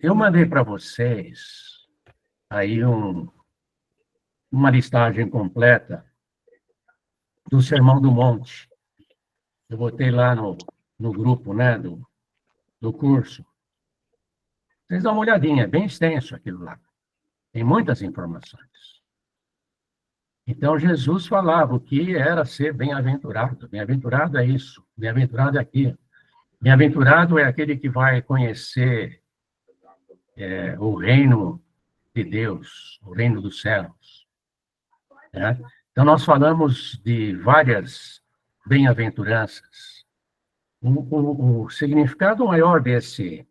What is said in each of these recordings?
Eu mandei para vocês aí uma listagem completa do Sermão do Monte. Eu botei lá no grupo, né, do curso. Vocês dão uma olhadinha, é bem extenso aquilo lá. Tem muitas informações. Então, Jesus falava o que era ser bem-aventurado. Bem-aventurado é isso, bem-aventurado é aquilo. Bem-aventurado é aquele que vai conhecer o reino de Deus, o reino dos céus. Né? Então, nós falamos de várias bem-aventuranças. O significado maior desse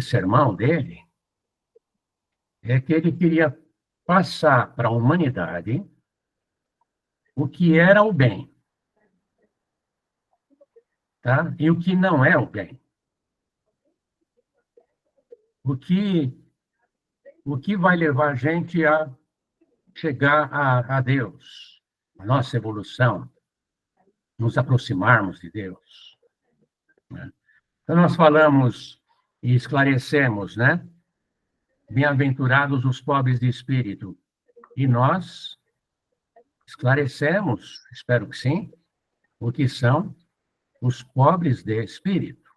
sermão dele é que ele queria passar para a humanidade o que era o bem, tá? E o que não é o bem. O que vai levar a gente a chegar a Deus, a nossa evolução, nos aproximarmos de Deus. Né? Então, nós falamos e esclarecemos, né? Bem-aventurados os pobres de espírito. E nós esclarecemos, espero que sim, o que são os pobres de espírito.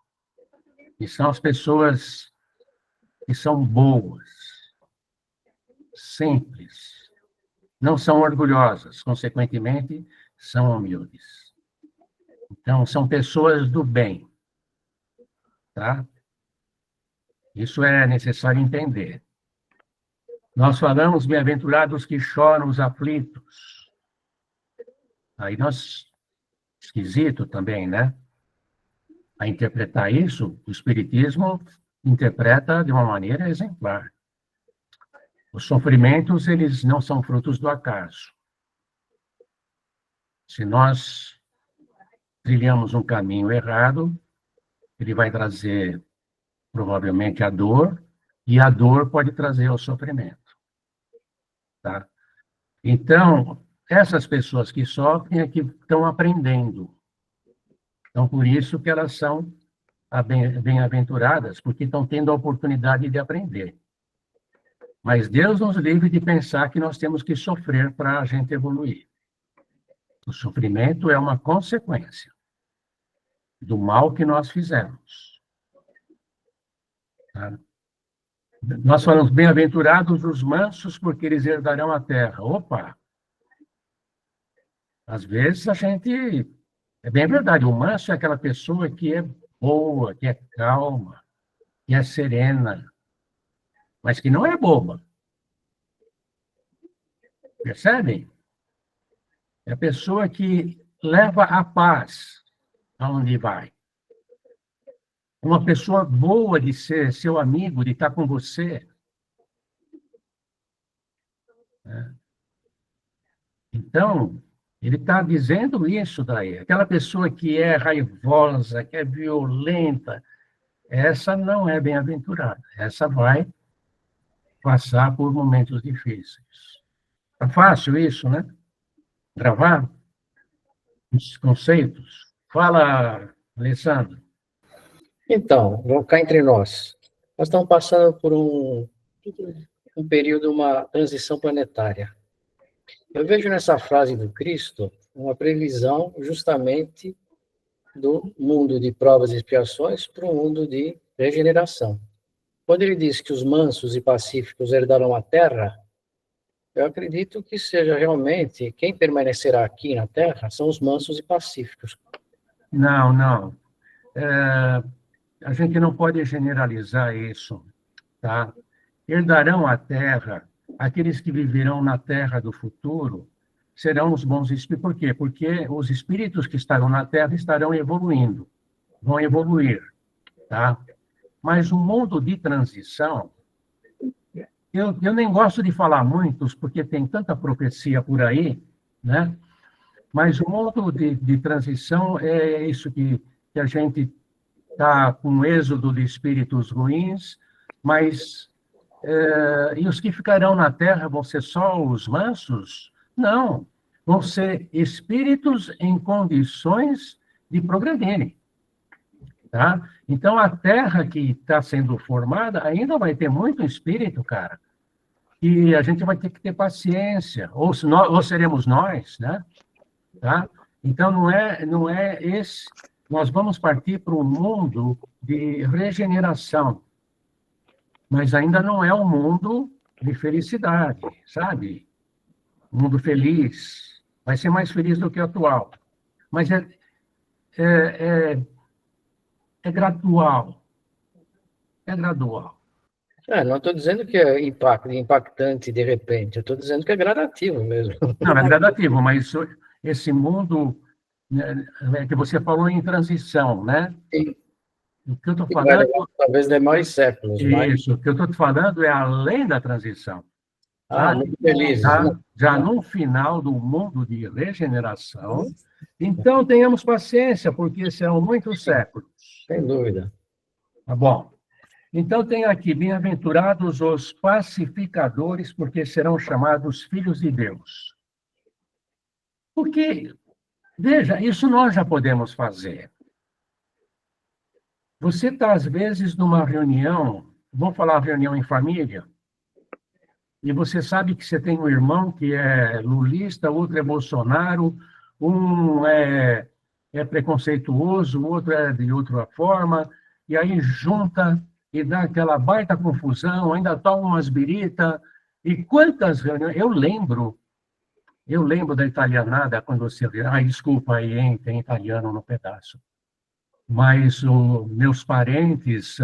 Que são as pessoas que são boas, simples, não são orgulhosas, consequentemente, são humildes. Então, são pessoas do bem, tá? Isso é necessário entender. Nós falamos, bem-aventurados que choram os aflitos. Aí nós, esquisito também, né? A interpretar isso, o Espiritismo interpreta de uma maneira exemplar. Os sofrimentos, eles não são frutos do acaso. Se nós trilhamos um caminho errado, ele vai trazer, provavelmente, a dor, e a dor pode trazer o sofrimento. Tá? Então, essas pessoas que sofrem é que estão aprendendo. Então, por isso que elas são bem-aventuradas, porque estão tendo a oportunidade de aprender. Mas Deus nos livre de pensar que nós temos que sofrer para a gente evoluir. O sofrimento é uma consequência do mal que nós fizemos. Tá? Nós falamos, bem-aventurados os mansos, porque eles herdarão a terra. Opa! Às vezes a gente... É bem verdade, o manso é aquela pessoa que é boa, que é calma, que é serena, mas que não é boba. Percebem? É a pessoa que leva a paz aonde vai. Uma pessoa boa de ser seu amigo, de estar com você. Então, ele está dizendo isso daí. Aquela pessoa que é raivosa, que é violenta, essa não é bem-aventurada. Essa vai passar por momentos difíceis. Tá fácil isso, né? Gravar os conceitos. Fala, Alessandro. Então, vamos cá entre nós. Nós estamos passando por um período, uma transição planetária. Eu vejo nessa frase do Cristo uma previsão justamente do mundo de provas e expiações para um mundo de regeneração. Quando ele diz que os mansos e pacíficos herdarão a terra, eu acredito que seja realmente quem permanecerá aqui na terra são os mansos e pacíficos. Não. A gente não pode generalizar isso, tá? Herdarão a terra, aqueles que viverão na terra do futuro serão os bons espíritos. Por quê? Porque os espíritos que estarão na terra estarão evoluindo, vão evoluir, tá? Mas o mundo de transição, eu nem gosto de falar muitos, porque tem tanta profecia por aí, né? Mas o mundo de transição é isso que a gente está com um êxodo de espíritos ruins, mas e os que ficarão na Terra vão ser só os mansos? Não, vão ser espíritos em condições de progredirem. tá? Então, a Terra que está sendo formada ainda vai ter muito espírito, cara, e a gente vai ter que ter paciência, ou seremos nós, né? Tá? Então, não é esse. Nós vamos partir para um mundo de regeneração, mas ainda não é um mundo de felicidade, sabe? Um mundo feliz. Vai ser mais feliz do que o atual. Mas é, é, é gradual. É gradual. Não estou dizendo que é impactante de repente, eu estou dizendo que é gradativo mesmo. Não, é gradativo, mas esse mundo, né, que você falou em transição, né? Sim. O que eu estou Que vai falando. levar, talvez demore séculos, mas... Isso, o que eu estou te falando é além da transição. muito felizes, né? Já no final do mundo de regeneração. Então, tenhamos paciência, porque serão muitos séculos. Sem dúvida. Tá bom. Então, tem aqui, bem-aventurados os pacificadores, porque serão chamados filhos de Deus. Porque, veja, isso nós já podemos fazer. Você está, às vezes, numa reunião, vamos falar reunião em família, e você sabe que você tem um irmão que é lulista, outro é Bolsonaro, um é preconceituoso, o outro é de outra forma, e aí junta e dá aquela baita confusão, ainda toma umas birita. E quantas reuniões... Eu lembro da italianada, quando você... desculpa aí, hein, tem italiano no pedaço. Mas meus parentes...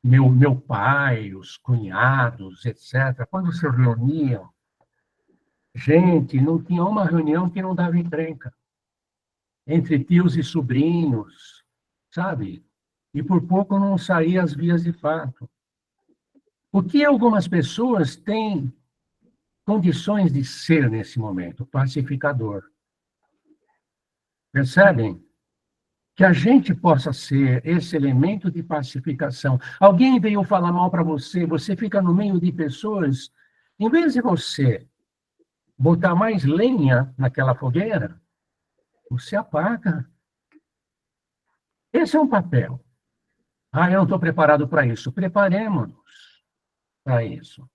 Meu pai, os cunhados, etc., quando se reuniam, gente, não tinha uma reunião que não dava encrenca, entre tios e sobrinhos, sabe? E por pouco não saía as vias de fato. Porque algumas pessoas têm condições de ser, nesse momento, pacificador. Percebem? Que a gente possa ser esse elemento de pacificação. Alguém veio falar mal para você, você fica no meio de pessoas, em vez de você botar mais lenha naquela fogueira, você apaga. Esse é um papel. Eu não estou preparado para isso. Preparemos-nos para isso.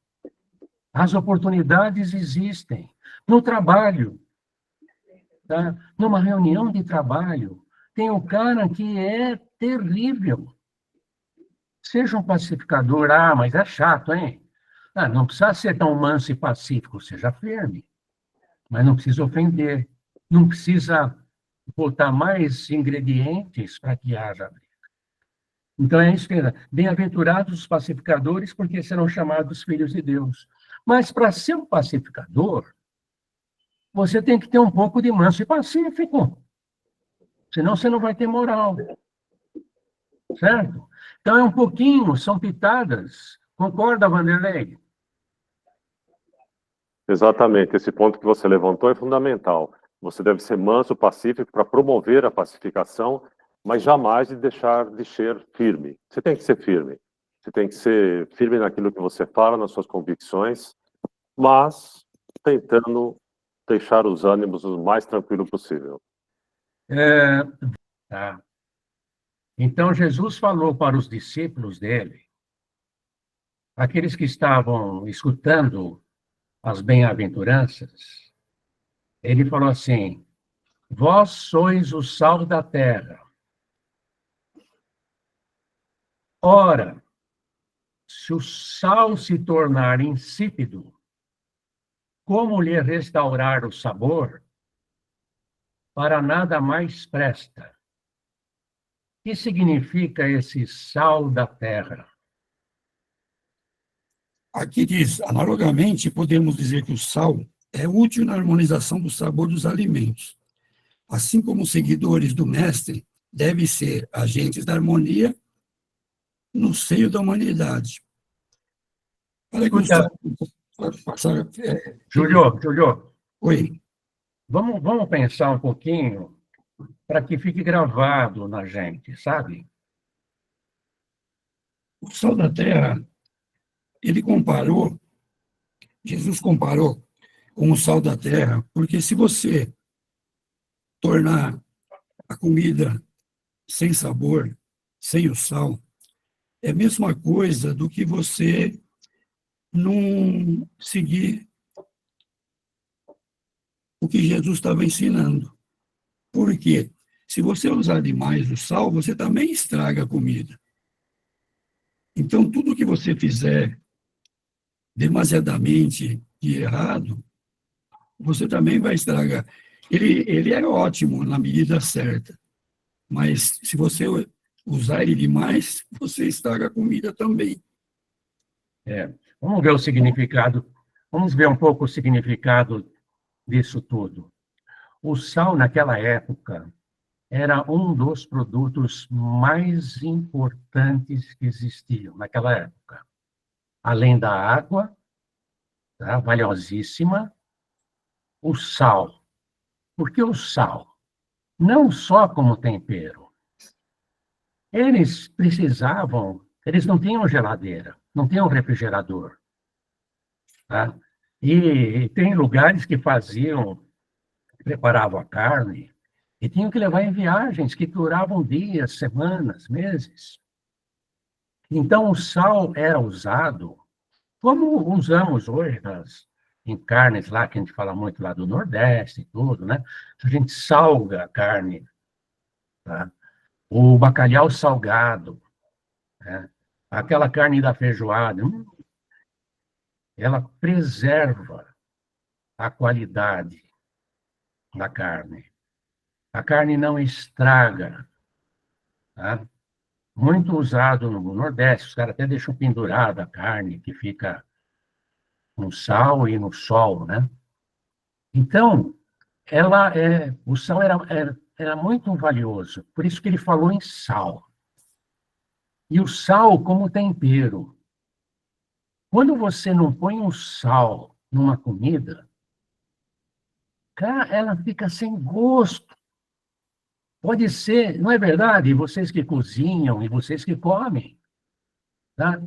As oportunidades existem. No trabalho, tá? Numa reunião de trabalho, tem o cara que é terrível. Seja um pacificador. Mas é chato, hein? Não precisa ser tão manso e pacífico, seja firme. Mas não precisa ofender. Não precisa botar mais ingredientes para que haja briga. Então, é isso que é. Bem-aventurados os pacificadores, porque serão chamados filhos de Deus. Mas, para ser um pacificador, você tem que ter um pouco de manso e pacífico. Senão você não vai ter moral. Certo? Então, é um pouquinho, são pitadas. Concorda, Vanderlei? Exatamente. Esse ponto que você levantou é fundamental. Você deve ser manso, pacífico para promover a pacificação, mas jamais de deixar de ser firme. Você tem que ser firme. Você tem que ser firme naquilo que você fala, nas suas convicções, mas tentando deixar os ânimos o mais tranquilo possível. Tá. Então, Jesus falou para os discípulos dele, aqueles que estavam escutando as bem-aventuranças, ele falou assim: vós sois o sal da terra. Ora, se o sal se tornar insípido, como lhe restaurar o sabor? Para nada mais presta. O que significa esse sal da terra? Aqui diz, analogamente, podemos dizer que o sal é útil na harmonização do sabor dos alimentos. Assim como os seguidores do mestre devem ser agentes da harmonia no seio da humanidade. Para que o sal passar... Júlio, Oi. Vamos pensar um pouquinho para que fique gravado na gente, sabe? O sal da terra, Jesus comparou com o sal da terra, porque se você tornar a comida sem sabor, sem o sal, é a mesma coisa do que você não seguir o que Jesus estava ensinando. Por quê? Se você usar demais o sal, você também estraga a comida. Então, tudo que você fizer demasiadamente de errado, você também vai estragar. Ele é ótimo na medida certa, mas se você usar ele demais, você estraga a comida também. Vamos ver o significado, vamos ver um pouco o significado disso tudo. O sal, naquela época, era um dos produtos mais importantes que existiam naquela época. Além da água, tá, valiosíssima, o sal. Por que o sal? Não só como tempero. Eles precisavam, eles não tinham geladeira, não tinham refrigerador. Tá? E tem lugares que preparavam a carne, e tinham que levar em viagens que duravam dias, semanas, meses. Então, o sal era usado, como usamos hoje em carnes lá, que a gente fala muito lá do Nordeste e tudo, né? A gente salga a carne, tá? O bacalhau salgado, né? Aquela carne da feijoada, ela preserva a qualidade da carne. A carne não estraga, tá? Muito usado no Nordeste, os caras até deixam pendurada a carne, que fica no sal e no sol, né? Então, o sal era muito valioso, por isso que ele falou em sal. E o sal como tempero. Quando você não põe um sal numa comida, cara, ela fica sem gosto. Pode ser, não é verdade? Vocês que cozinham e vocês que comem, tá?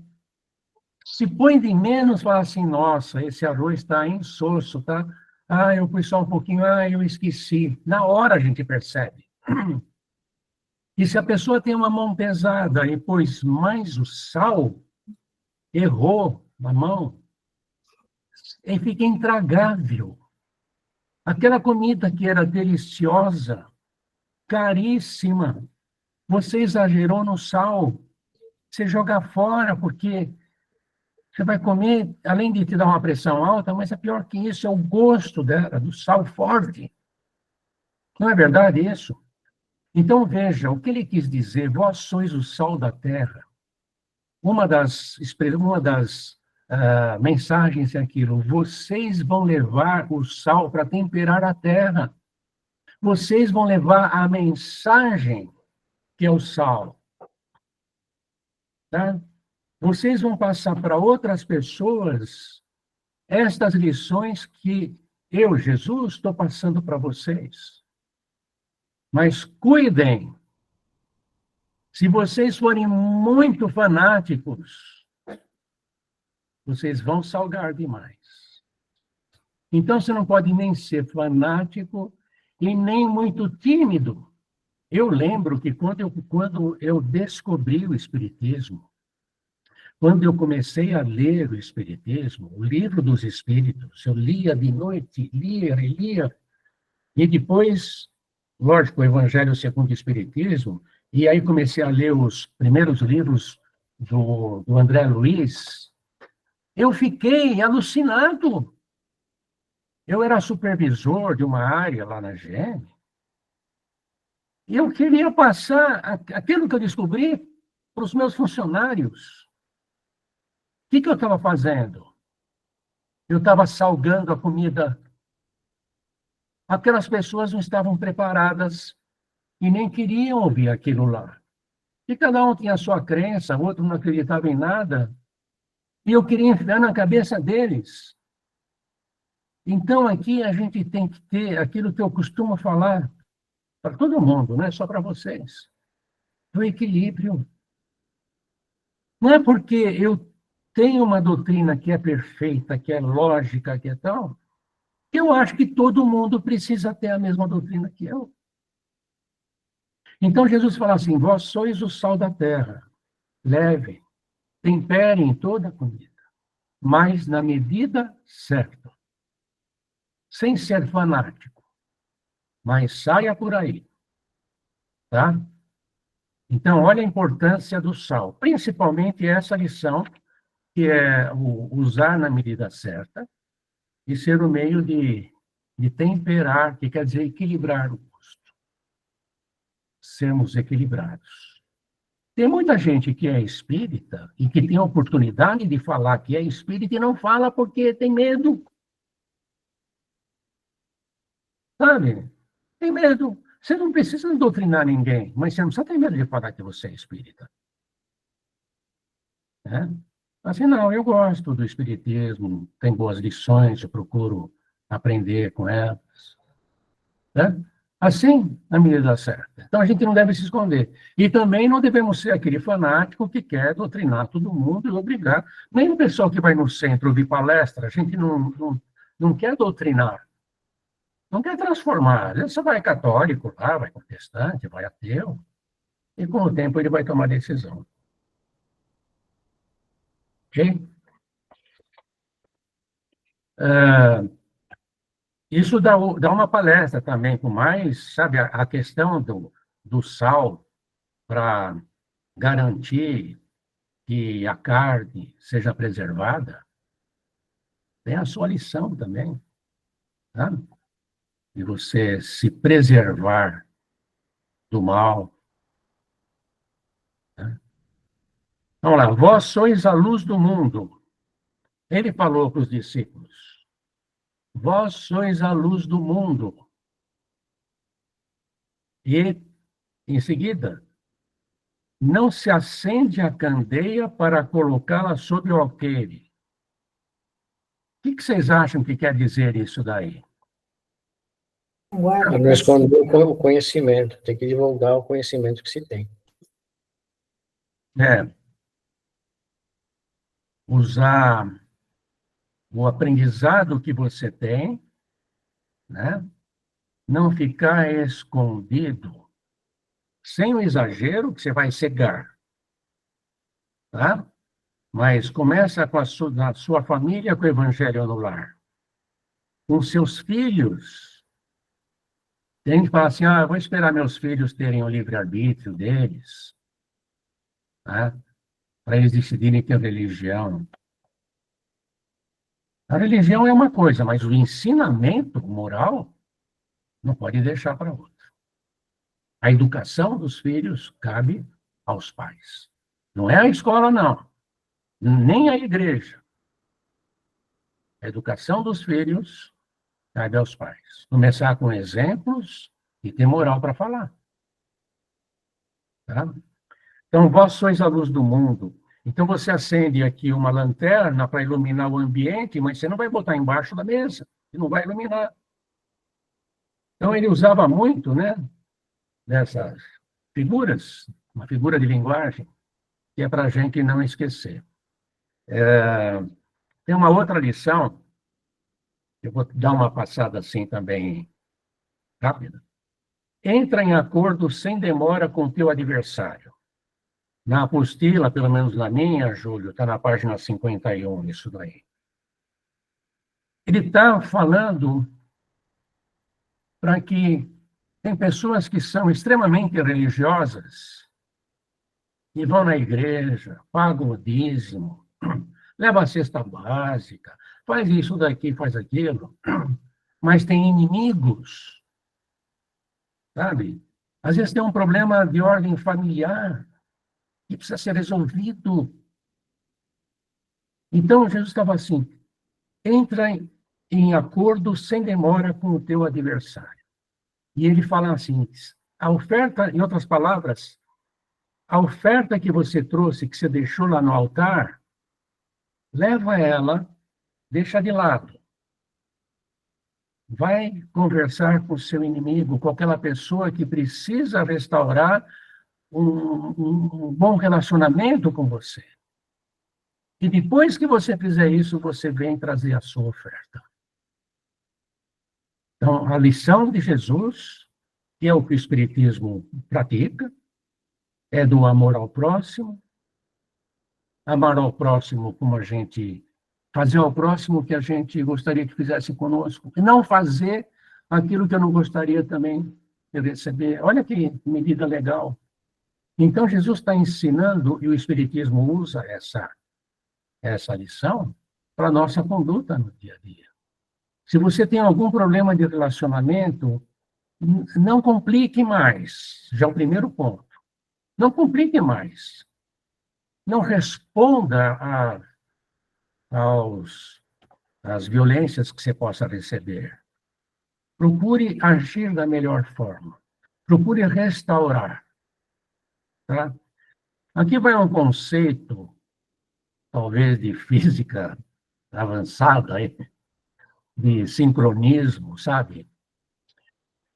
Se põe de menos, fala assim, nossa, esse arroz está insosso, tá? Ah, eu pus só um pouquinho, eu esqueci. Na hora a gente percebe. E se a pessoa tem uma mão pesada e pôs mais o sal, errou na mão, e fica intragável. Aquela comida que era deliciosa, caríssima, você exagerou no sal, você joga fora, porque você vai comer, além de te dar uma pressão alta, mas é pior que isso, é o gosto dela, do sal forte. Não é verdade isso? Então, veja, o que ele quis dizer, vós sois o sal da terra. Uma das mensagens é aquilo, vocês vão levar o sal para temperar a terra. Vocês vão levar a mensagem que é o sal. Tá? Vocês vão passar para outras pessoas estas lições que eu, Jesus, estou passando para vocês. Mas cuidem, se vocês forem muito fanáticos, vocês vão salgar demais. Então, você não pode nem ser fanático e nem muito tímido. Eu lembro que quando eu descobri o Espiritismo, quando eu comecei a ler o Espiritismo, o livro dos Espíritos, eu lia de noite, lia, relia, e depois, lógico, o Evangelho segundo o Espiritismo, e aí comecei a ler os primeiros livros do André Luiz, eu fiquei alucinado. Eu era supervisor de uma área lá na GM, e eu queria passar aquilo que eu descobri para os meus funcionários. O que eu estava fazendo? Eu estava salgando a comida. Aquelas pessoas não estavam preparadas e nem queriam ouvir aquilo lá. E cada um tinha a sua crença, o outro não acreditava em nada. E eu queria enfiar na cabeça deles. Então, aqui a gente tem que ter aquilo que eu costumo falar para todo mundo, não é só para vocês. O equilíbrio. Não é porque eu tenho uma doutrina que é perfeita, que é lógica, que é tal, que eu acho que todo mundo precisa ter a mesma doutrina que eu. Então, Jesus fala assim, vós sois o sal da terra, levem, temperem toda a comida, mas na medida certa, sem ser fanático, mas saia por aí, tá? Então, olha a importância do sal, principalmente essa lição, que é usar na medida certa e ser o meio de temperar, que quer dizer equilibrar o gosto. Sermos equilibrados. Tem muita gente que é espírita e que tem a oportunidade de falar que é espírita e não fala porque tem medo. Sabe? Tem medo. Você não precisa doutrinar ninguém, mas você não precisa ter medo de falar que você é espírita. Né? Assim, não, eu gosto do espiritismo, tem boas lições, eu procuro aprender com elas. Né? Assim, na medida certa. Então, a gente não deve se esconder. E também não devemos ser aquele fanático que quer doutrinar todo mundo e obrigar. Nem o pessoal que vai no centro ouvir palestra, a gente não quer doutrinar. Não quer transformar. Às vezes você vai católico lá, vai protestante, vai ateu, e com o tempo ele vai tomar decisão. Ok? Isso dá uma palestra também, com mais, sabe, a questão do sal para garantir que a carne seja preservada, tem a sua lição também, tá? De você se preservar do mal. Né? Vamos lá, vós sois a luz do mundo. Ele falou para os discípulos, vós sois a luz do mundo. E, em seguida, não se acende a candeia para colocá-la sob o alqueire. O que vocês acham que quer dizer isso daí? Não esconder o conhecimento, tem que divulgar o conhecimento que se tem. Usar o aprendizado que você tem, né? Não ficar escondido, sem o exagero, que você vai cegar, tá? Mas começa com na sua família, com o evangelho no lar. Com seus filhos. Tem que falar assim, vou esperar meus filhos terem o livre-arbítrio deles, tá? Para eles decidirem que religião. A religião é uma coisa, mas o ensinamento moral não pode deixar para outro. A educação dos filhos cabe aos pais. Não é a escola, não. Nem a igreja. A educação dos filhos cabe aos pais. Começar com exemplos e ter moral para falar. Tá? Então, vós sois a luz do mundo. Então, você acende aqui uma lanterna para iluminar o ambiente, mas você não vai botar embaixo da mesa, e não vai iluminar. Então, ele usava muito, né, dessas figuras, uma figura de linguagem, que é para a gente não esquecer. Tem uma outra lição, eu vou dar uma passada assim também, rápida. Entra em acordo sem demora com o teu adversário. Na apostila, pelo menos na minha, Júlio, está na página 51, isso daí. Ele está falando para que tem pessoas que são extremamente religiosas e vão na igreja, pagam o dízimo, levam a cesta básica, faz isso daqui, faz aquilo, mas tem inimigos, sabe? Às vezes tem um problema de ordem familiar que precisa ser resolvido. Então, Jesus estava assim, entra em acordo sem demora com o teu adversário. E ele fala assim, a oferta, em outras palavras, a oferta que você trouxe, que você deixou lá no altar, leva ela, deixa de lado. Vai conversar com o seu inimigo, com aquela pessoa que precisa restaurar um bom relacionamento com você. E depois que você fizer isso, você vem trazer a sua oferta. Então, a lição de Jesus, que é o que o Espiritismo pratica, é do amor ao próximo, amar ao próximo como a gente... fazer ao próximo o que a gente gostaria que fizesse conosco, e não fazer aquilo que eu não gostaria também de receber. Olha que medida legal. Então, Jesus está ensinando, e o Espiritismo usa essa lição para a nossa conduta no dia a dia. Se você tem algum problema de relacionamento, não complique mais. Já é o primeiro ponto. Não complique mais. Não responda às violências que você possa receber. Procure agir da melhor forma. Procure restaurar. Tá? Aqui vai um conceito, talvez de física avançada, de sincronismo, sabe?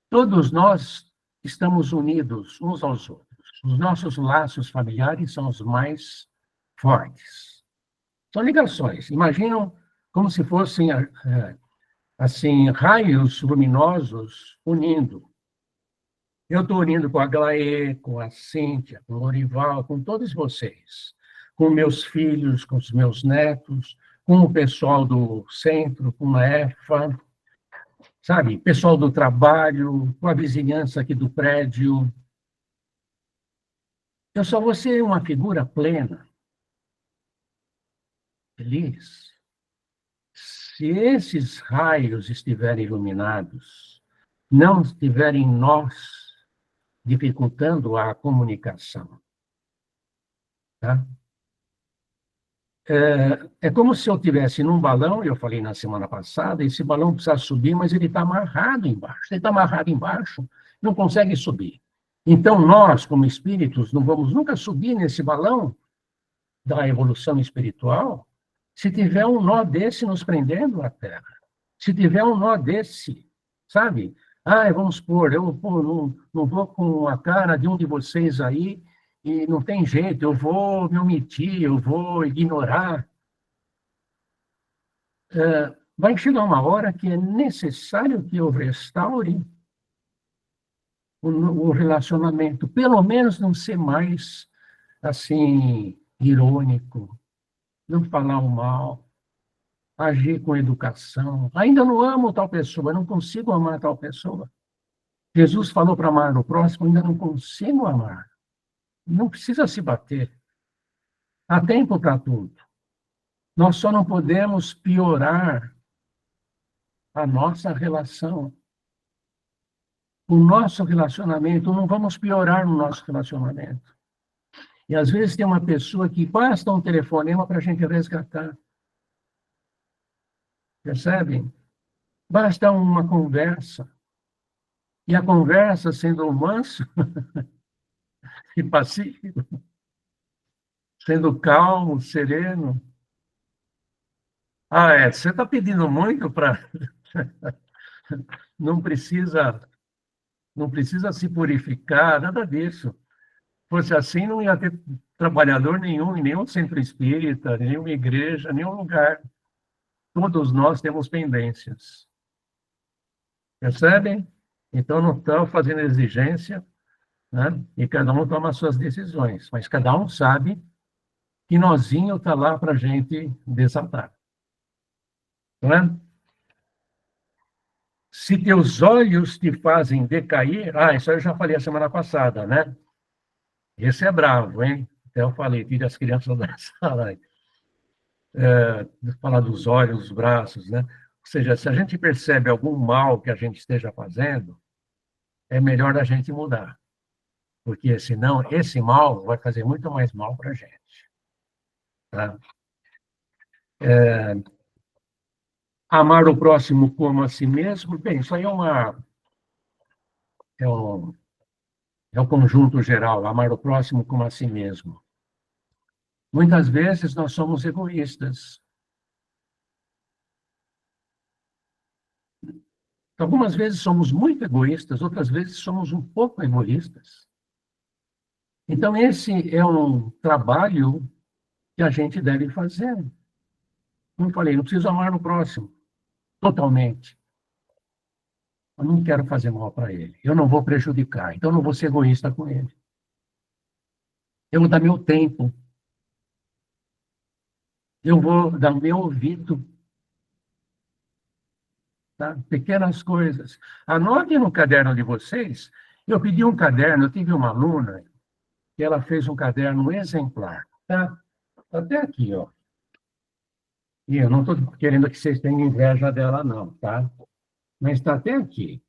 Todos nós estamos unidos uns aos outros. Os nossos laços familiares são os mais fortes. São ligações. Imaginam como se fossem, assim, raios luminosos unindo. Eu estou unindo com a Glaê, com a Cíntia, com o Lorival, com todos vocês. Com meus filhos, com os meus netos, com o pessoal do centro, com a EFA, sabe? Pessoal do trabalho, com a vizinhança aqui do prédio. Eu só vou ser uma figura plena, feliz, se esses raios estiverem iluminados, não estiverem em nós dificultando a comunicação. Tá? É como se eu estivesse num balão, eu falei na semana passada, esse balão precisa subir, mas ele está amarrado embaixo. Ele está amarrado embaixo, não consegue subir. Então, nós, como espíritos, não vamos nunca subir nesse balão da evolução espiritual se tiver um nó desse nos prendendo à Terra. Se tiver um nó desse, sabe? Vamos supor, eu não vou com a cara de um de vocês aí e não tem jeito, eu vou me omitir, eu vou ignorar. Vai chegar uma hora que é necessário que eu restaure o relacionamento, pelo menos não ser mais, assim, irônico, não falar o mal, agir com educação. Ainda não amo tal pessoa, não consigo amar tal pessoa. Jesus falou para amar o próximo, ainda não consigo amar. Não precisa se bater. Há tempo para tudo. Nós só não podemos piorar a nossa relação. O nosso relacionamento, não vamos piorar no nosso relacionamento. E às vezes tem uma pessoa que basta um telefonema para a gente resgatar. Percebem? Basta uma conversa. E a conversa, sendo manso e pacífico, sendo calmo, sereno. Você está pedindo muito para... Não precisa se purificar, nada disso. Se fosse assim, não ia ter trabalhador nenhum, em nenhum centro espírita, nenhuma igreja, nenhum lugar. Todos nós temos pendências. Percebem? Então, não estão fazendo exigência, né? E cada um toma suas decisões. Mas cada um sabe que nozinho está lá para a gente desatar. Não é? Se teus olhos te fazem decair... isso aí eu já falei a semana passada, né? Esse é bravo, hein? Até eu falei, tira as crianças da sala aí. Falar dos olhos, dos braços, né? Ou seja, se a gente percebe algum mal que a gente esteja fazendo, é melhor a gente mudar. Porque senão esse mal vai fazer muito mais mal para a gente. Tá? Amar o próximo como a si mesmo, bem, isso aí é o conjunto geral, amar o próximo como a si mesmo. Muitas vezes nós somos egoístas. Algumas vezes somos muito egoístas, outras vezes somos um pouco egoístas. Então, esse é um trabalho que a gente deve fazer. Como eu falei, não preciso amar o próximo totalmente. Eu não quero fazer mal para ele. Eu não vou prejudicar. Então, eu não vou ser egoísta com ele. Eu vou dar meu tempo. Eu vou dar meu ouvido. Tá? Pequenas coisas. Anote no caderno de vocês. Eu pedi um caderno, eu tive uma aluna que ela fez um caderno exemplar. Tá? Até aqui, ó. E eu não estou querendo que vocês tenham inveja dela, não, tá? Mas está até aqui.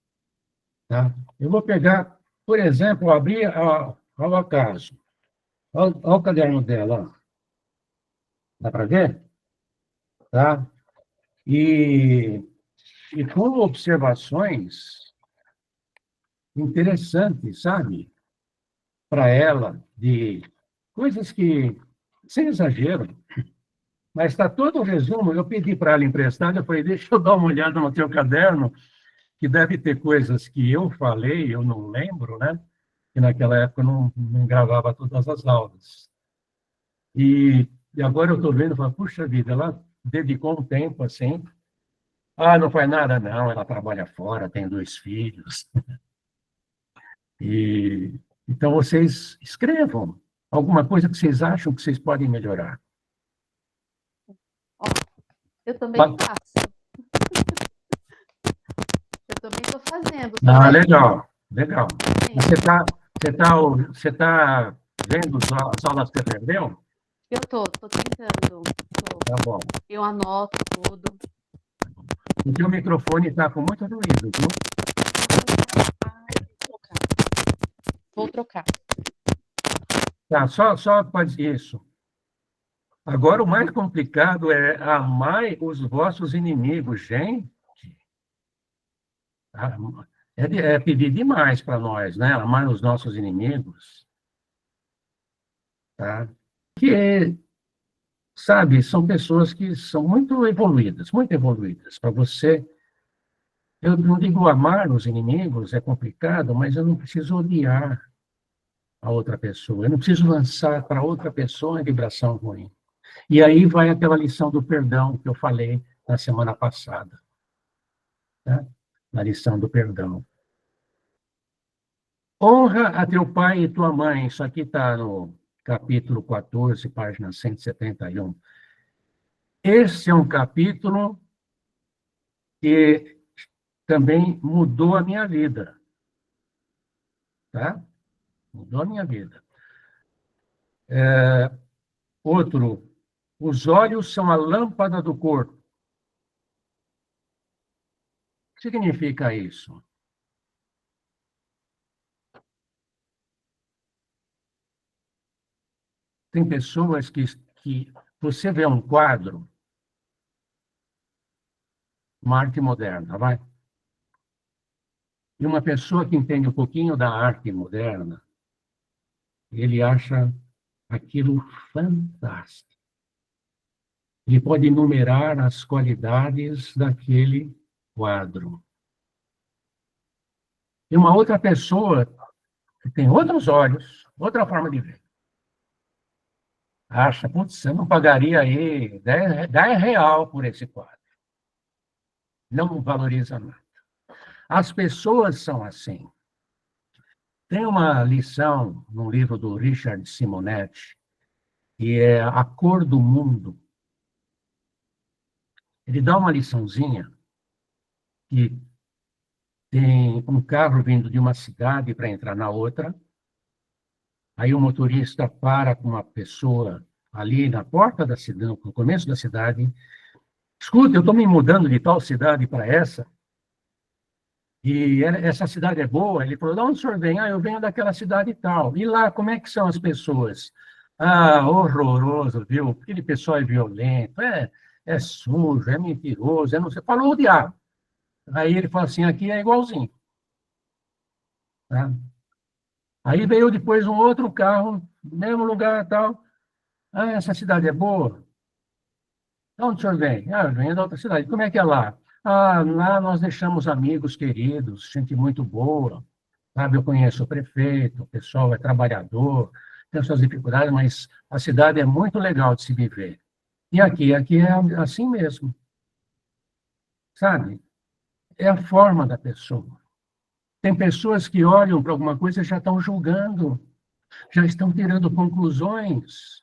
Tá? Eu vou pegar, por exemplo, abrir ao acaso. Olha o caderno dela. Ó. Dá para ver? Tá? E com observações interessantes, sabe? Para ela, de coisas que, sem exagero, mas está todo o resumo. Eu pedi para ela emprestada, eu falei, deixa eu dar uma olhada no teu caderno, que deve ter coisas que eu falei, eu não lembro, né? Que naquela época eu não gravava todas as aulas. E agora eu estou vendo, falo, puxa vida, ela dedicou um tempo assim. Ah, não faz nada, não, ela trabalha fora, tem 2 filhos. E, então, vocês escrevam alguma coisa que vocês acham que vocês podem melhorar. Ó, eu também faço. Eu também estou fazendo. Ah, legal, legal. Sim. Você tá vendo as aulas que você perdeu? Eu tô tentando. Tá bom. Eu anoto tudo. O teu microfone está com muito ruído, viu? Vou trocar. Tá, só pode isso. Agora, o mais complicado é amar os vossos inimigos, gente. É pedir demais para nós, né? Amar os nossos inimigos. Tá? Que, sabe, são pessoas que são muito evoluídas. Para você, eu não digo amar os inimigos, é complicado, mas eu não preciso odiar a outra pessoa. Eu não preciso lançar para outra pessoa a vibração ruim. E aí vai aquela lição do perdão que eu falei na semana passada. Tá? Na lição do perdão. Honra a teu pai e tua mãe. Isso aqui está no capítulo 14, página 171. Esse é um capítulo que também mudou a minha vida. Tá? Mudou a minha vida. Outro, os olhos são a lâmpada do corpo. O que significa isso? Tem pessoas que você vê um quadro, uma arte moderna, vai? E uma pessoa que entende um pouquinho da arte moderna, ele acha aquilo fantástico. Ele pode enumerar as qualidades daquele quadro. E uma outra pessoa que tem outros olhos, outra forma de ver, acha, putz, eu não pagaria aí 10 real por esse quadro. Não valoriza nada. As pessoas são assim. Tem uma lição no livro do Richard Simonetti, que é A Cor do Mundo. Ele dá uma liçãozinha que tem um carro vindo de uma cidade para entrar na outra. Aí o motorista para com uma pessoa ali na porta da cidade, no começo da cidade. Escuta, eu estou me mudando de tal cidade para essa, e essa cidade é boa. Ele falou, de onde o senhor vem? Ah, eu venho daquela cidade e tal. E lá, como é que são as pessoas? Ah, horroroso, viu? Aquele pessoal é violento, é sujo, é mentiroso, é não sei. Falou o diabo. Aí ele falou assim, aqui é igualzinho. Tá? Aí veio depois um outro carro, mesmo lugar e tal. Ah, essa cidade é boa? De onde o senhor vem? Ah, eu venho da outra cidade. Como é que é lá? Ah, lá nós deixamos amigos queridos, gente muito boa. Sabe, eu conheço o prefeito, o pessoal é trabalhador, tem suas dificuldades, mas a cidade é muito legal de se viver. E aqui é assim mesmo. Sabe? é a forma da pessoa. Tem pessoas que olham para alguma coisa e já estão julgando, já estão tirando conclusões.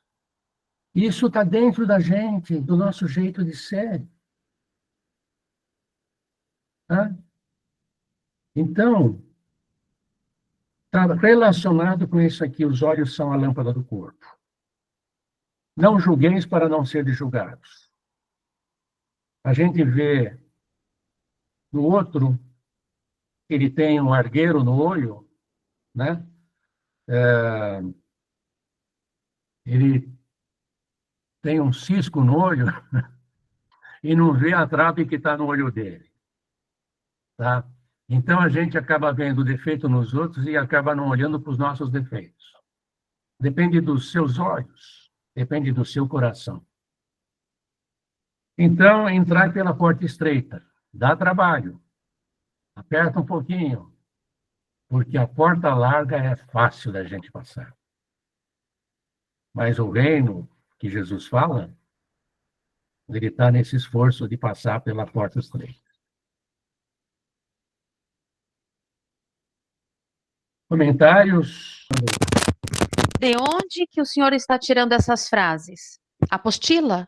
Isso está dentro da gente, do nosso jeito de ser. Tá? Então, está relacionado com isso aqui, os olhos são a lâmpada do corpo. Não julgueis para não serem julgados. A gente vê no outro, ele tem um argueiro no olho, né? Ele tem um cisco no olho e não vê a trave que está no olho dele. Tá? Então, a gente acaba vendo o defeito nos outros e acaba não olhando para os nossos defeitos. Depende dos seus olhos, depende do seu coração. Então, entrar pela porta estreita dá trabalho. Aperta um pouquinho, porque a porta larga é fácil da gente passar. Mas o reino que Jesus fala, ele está nesse esforço de passar pela porta estreita. Comentários? De onde que o senhor está tirando essas frases? Apostila?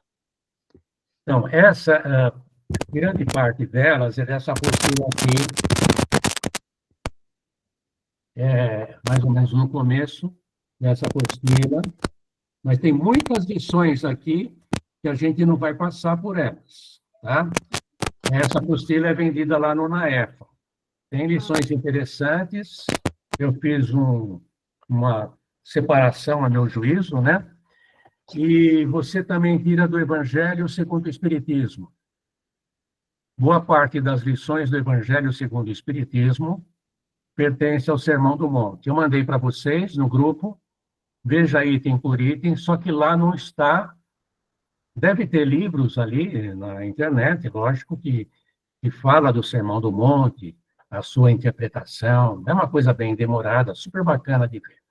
Então, essa grande parte delas é dessa apostila aqui, mais ou menos no começo dessa apostila, mas tem muitas lições aqui que a gente não vai passar por elas, tá? Essa apostila é vendida lá no NAEFA. Tem lições interessantes, eu fiz uma separação a meu juízo, né? E você também tira do Evangelho segundo o Espiritismo. Boa parte das lições do Evangelho segundo o Espiritismo pertence ao Sermão do Monte. Eu mandei para vocês no grupo, veja item por item, só que lá não está. Deve ter livros ali na internet, lógico, que fala do Sermão do Monte, a sua interpretação. É uma coisa bem demorada, super bacana de ver.